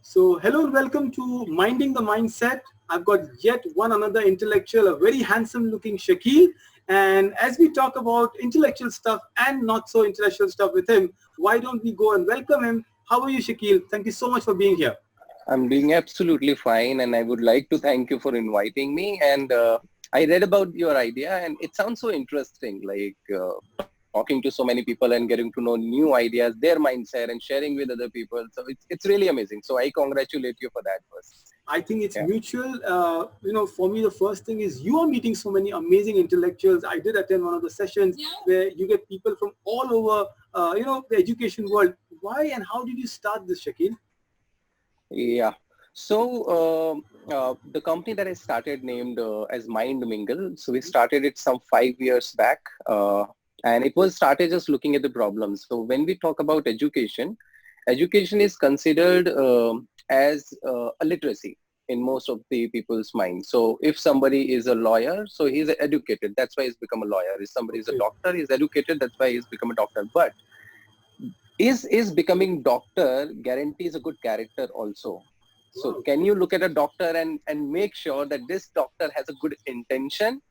So hello and welcome to Minding the Mindset. I've got yet one another intellectual, a very handsome looking Shakeel. And as we talk about intellectual stuff and not so intellectual stuff with him, why don't we go and welcome him? How are you, Shakeel? Thank you so much for being here. I'm doing absolutely fine, and I would like to thank you for inviting me. And I read about your idea, and it sounds so interesting, like talking to so many people and getting to know new ideas, their mindset, and sharing with other people. So it's really amazing. So I congratulate you for that first. I think it's Yeah. mutual. For me, the first thing is you are meeting so many amazing intellectuals. I did attend one of the sessions where you get people from all over, the education world. Why and how did you start this, Shakeel? Yeah. So the company that I started named as Mind Mingle. So we started it some 5 years back, and it was started just looking at the problems. So when we talk about education, education is considered as a literacy in most of the people's minds. So if somebody is a lawyer, so he's educated. That's why he's become a lawyer. If somebody is a Okay. doctor, he's educated. That's why he's become a doctor. But is becoming doctor guarantees a good character also. So Wow. can you look at a doctor and make sure that this doctor has a good intention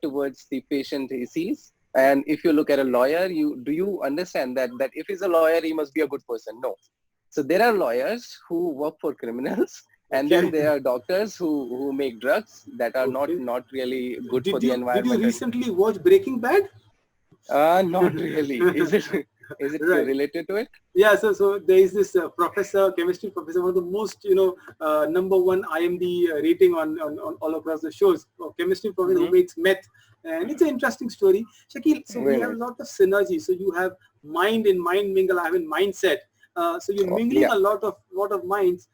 towards the patient he sees? And if you look at a lawyer, you understand that if he's a lawyer, he must be a good person? No. So there are lawyers who work for criminals, and then Okay. there are doctors who make drugs that are not Okay. not really good for Did the you environment. recently watch Breaking Bad? Not really. Is it Right. related to it? Yeah. So there is this professor, chemistry professor, one of the most number one IMD rating on all across the shows. Chemistry professor who Mm-hmm. makes meth, and it's an interesting story. Shakeel, so we Very have a nice. lot of synergy. So you have mind in mind mingle. I have in mindset. So you're Oh, mingling yeah. a lot of minds.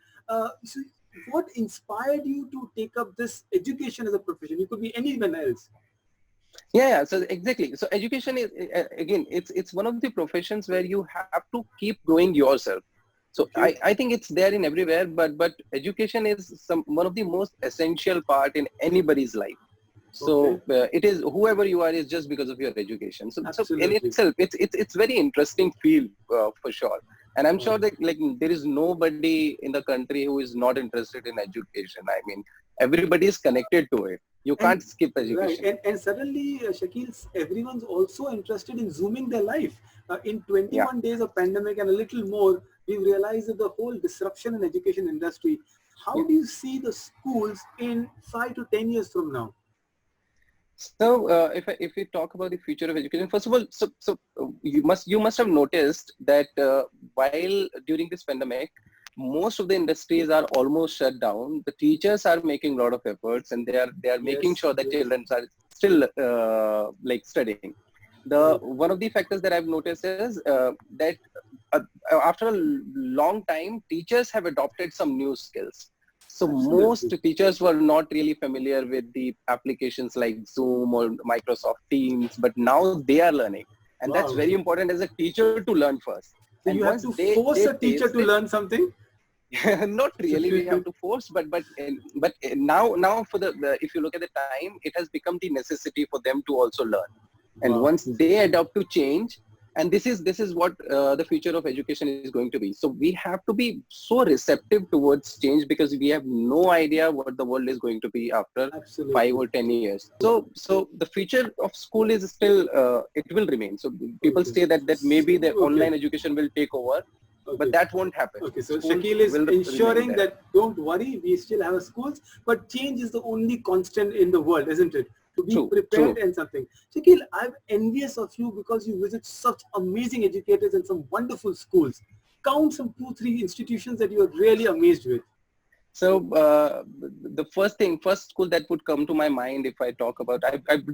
So what inspired you to take up this education as a profession? You could be anyone else. Yeah. So exactly. So education is again, it's one of the professions where you have to keep growing yourself. So Okay. I think it's there in everywhere, but education is one of the most essential part in anybody's life. Okay. So it is whoever you are is just because of your education. So in Absolutely. itself, it's very interesting field for sure. And I'm Wow. sure that like there is nobody in the country who is not interested in education. I mean, everybody is connected to it. You And can't skip right, education. and suddenly, Shakil, everyone's also interested in zooming their life. In Yeah. 21 days of pandemic and a little more, we've realized that the whole disruption in education industry. How Yeah. do you see the schools in 5 to 10 years from now? So if we talk about the future of education, first of all, you must have noticed that while during this pandemic, most of the industries are almost shut down. The teachers are making a lot of efforts, and they are making Yes, sure that yes, children are still like studying. The right. one of the factors that I've noticed is that uh, after a long time, teachers have adopted some new skills. So most Absolutely. teachers were not really familiar with the applications like Zoom or Microsoft Teams, but now they are learning. And that's Wow. very important as a teacher to learn first. So And you have once to they force a teacher taste to it, learn something? not really we have to force, but now for the if you look at the time, it has become the necessity for them to also learn. And Wow. once they adopt to change, and this is what the future of education is going to be. So we have to be so receptive towards change because we have no idea what the world is going to be after five Absolutely. or 10 years. So the future of school is still it will remain. So people Okay. say that maybe the Okay. online education will take over, but Okay. that won't happen. Okay, so Schools Shakil is will remain ensuring there. that don't worry, we still have schools, but change is the only constant in the world, isn't it? To be True, prepared true. and something. Shakil, I'm envious of you because you visit such amazing educators and some wonderful schools. Count some 2, 3 institutions that you are really amazed with. So the first school that would come to my mind if I talk about, I've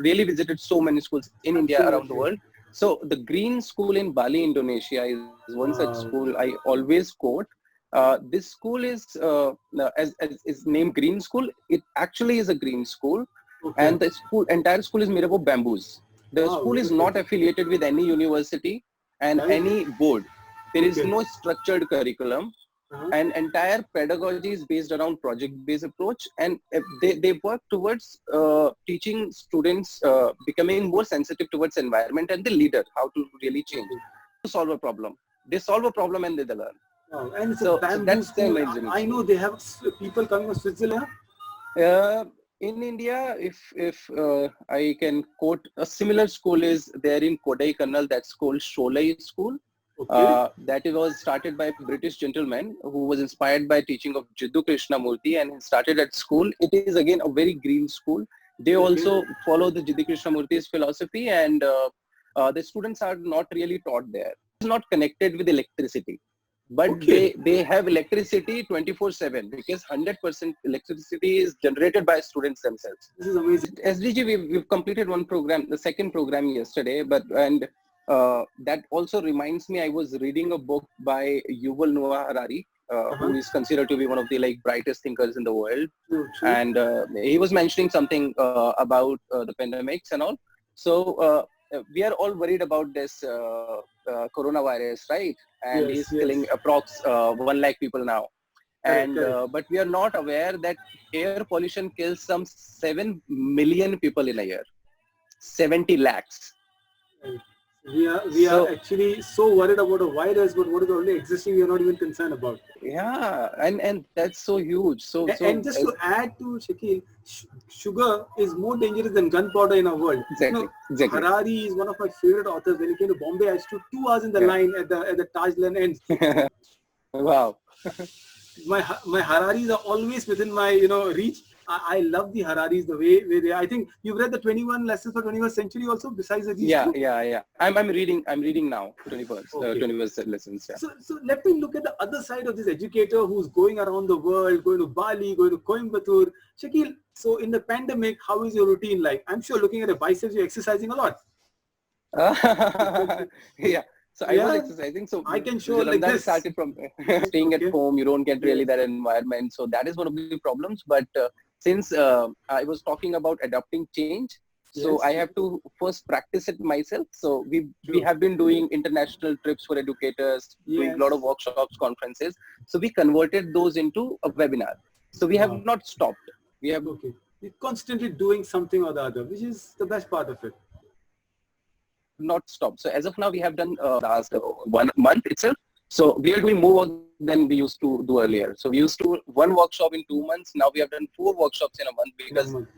really visited so many schools in India around the Absolutely. world. So the Green School in Bali, Indonesia is one such school Wow. I always quote. This school as is named Green School. It actually is a green school, Okay. and the entire school is made up of bamboos. The Wow. school is Okay. not affiliated with any university and Right. any board. There is Okay. no structured curriculum, Uh-huh. and entire pedagogy is based around project-based approach, and they work towards teaching students becoming more sensitive towards environment and the leader, how to really change, Okay. to solve a problem. They solve a problem and they learn. Wow. And it's a So bamboo that's the school. amazing I know school. they have people coming from Switzerland. In India, if I can quote, a similar school is there in Kodaikanal. That's called Sholai School. Okay. That it was started by a British gentleman who was inspired by teaching of Jiddu Krishnamurti, and he started at school. It is again a very green school. They Okay. also follow the Jiddu Krishnamurti's philosophy, and the students are not really taught there. It's not connected with electricity, but Okay. they have electricity 24/7 because 100% electricity is generated by students themselves. This is amazing. SDG, we've completed one program, the second program yesterday, but and that also reminds me, I was reading a book by Yuval Noah Harari, who is considered to be one of the like brightest thinkers in the world, True, true. and he was mentioning something about the pandemics and all. So we are all worried about this coronavirus, right? And Yes, he's yes. killing approx 1 lakh people now. Correct, And correct. but we are not aware that air pollution kills some 7 million people in a year, 70 lakhs. Right. We are So actually so worried about a virus, but what is already existing, we are not even concerned about. yeah, and that's so huge. So And so just to add to Shakil, sugar is more dangerous than gunpowder in our world. exactly. Harari is one of my favorite authors. When he came to Bombay, I stood 2 hours in the Yeah. line at the Taj Land ends. Wow. My Hararis are always within my reach. I love the Hararis the way they are. I think you've read the 21 lessons for 21st century also besides these two. Yeah. I'm reading now 21st Okay. 21st lessons. Yeah. So let me look at the other side of this educator who's going around the world, going to Bali, going to Coimbatore. Shakil, so in the pandemic, how is your routine like? I'm sure looking at the biceps, you're exercising a lot. Yeah. So I was Yeah, exercising. So I can show the like Ramadan this. started from staying at Okay. home. You don't get really Yes. that environment. So that is one of the problems. But since I was talking about adapting change, so I Yes. have to first practice it myself. So we True. have been doing international trips for educators, doing a lot of Yes. workshops, conferences. So we converted those into a webinar. So we have Wow. not stopped. We have Okay. You're constantly doing something or the other, which is the best part of it. not stopped. So as of now, we have done last 1 month itself. So we are doing more work than we used to do earlier. So we used to one workshop in 2 months. Now we have done 4 workshops in a month In a because month.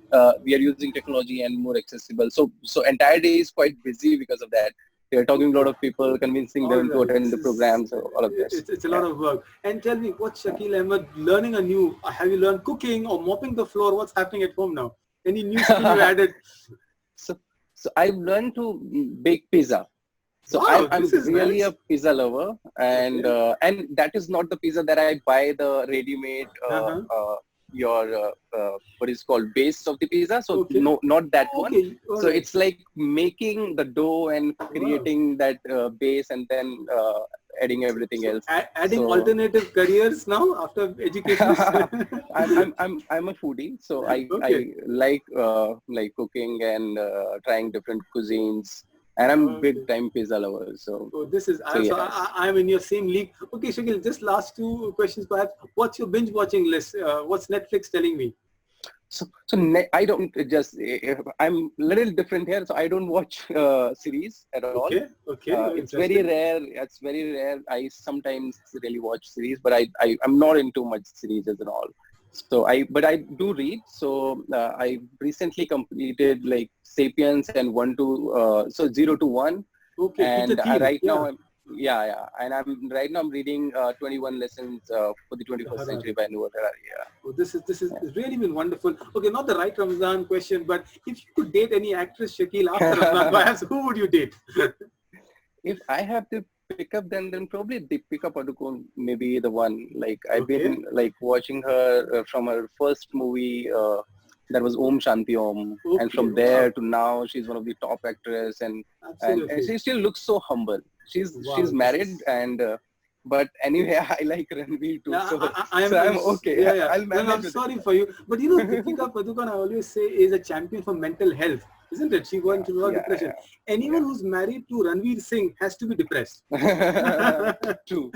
we are using technology and more accessible. So entire day is quite busy because of that. We are talking to a lot Okay. of people, convincing All them to right. attend This the is programs, so all of this. it's a Yeah. lot of work. And tell me, what's Shakeel Ahmad learning a new? Have you learned cooking or mopping the floor? What's happening at home now? Any new skill you added? so so I've learned to bake pizza. So I'm Wow, I'm this is really a nice. pizza lover, Okay. and that is not the pizza that I buy the ready-made Uh-huh. your what is called base of the pizza. So Okay. no, not that one. Okay. All So right. it's like making the dough and Wow. creating that base and then adding everything So else. adding So alternative careers now after education. I'm a foodie, so Okay. I like cooking and trying different cuisines, and I'm big Okay. time pizza lover. So So this is so so yes. I'm in your same league. Okay, Shakil, just last two questions perhaps. What's your binge watching list? What's Netflix telling me? I don't just I'm a little different here, so I don't watch series at all. Okay. Okay. Oh, It's very interesting. rare. It's very rare. I sometimes really watch series, but I'm not into much series and all. So I do read. So I recently completed like Sapiens and one to so 0 to 1, Okay, Peter and Thiel. right Yeah. now and I'm reading 21 lessons for the 21st century Harari. by Noah Harari. Oh, this is Yeah. it's really been wonderful. Okay, not the right Ramzan question, but if you could date any actress, Shakil, after Ramzan, Yeah. perhaps who would you date? If I have to pick up, then probably Deepika Padukone, maybe the one. Like I've Okay. been like watching her from her first movie that was Om Shanti Om, and Okay. from there Wow. to now she's one of the top actress, and Absolutely. she still looks so humble. She's Wow. This married, is. and but anyway, I like Ranveer too, Yeah, so I'm, so I'm okay. yeah, yeah. I'll No, no, manage I'm with it. sorry for you. But Deepika Padukone, I always say, is a champion for mental health, isn't it? She went through Yeah, depression. Anyone yeah, who's married to Ranveer Singh has to be depressed. yeah. True.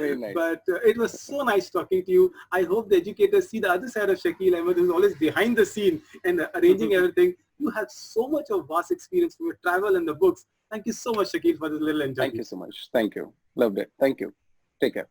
Very nice. But it was so nice talking to you. I hope the educators see the other side of Shakeel Ahmed, who's always behind the scene and arranging everything. You have so much of vast experience from your travel and the books. Thank you so much, Shakeel, for this little Thank interview. you so much. Thank you. Loved it. Thank you. Take care.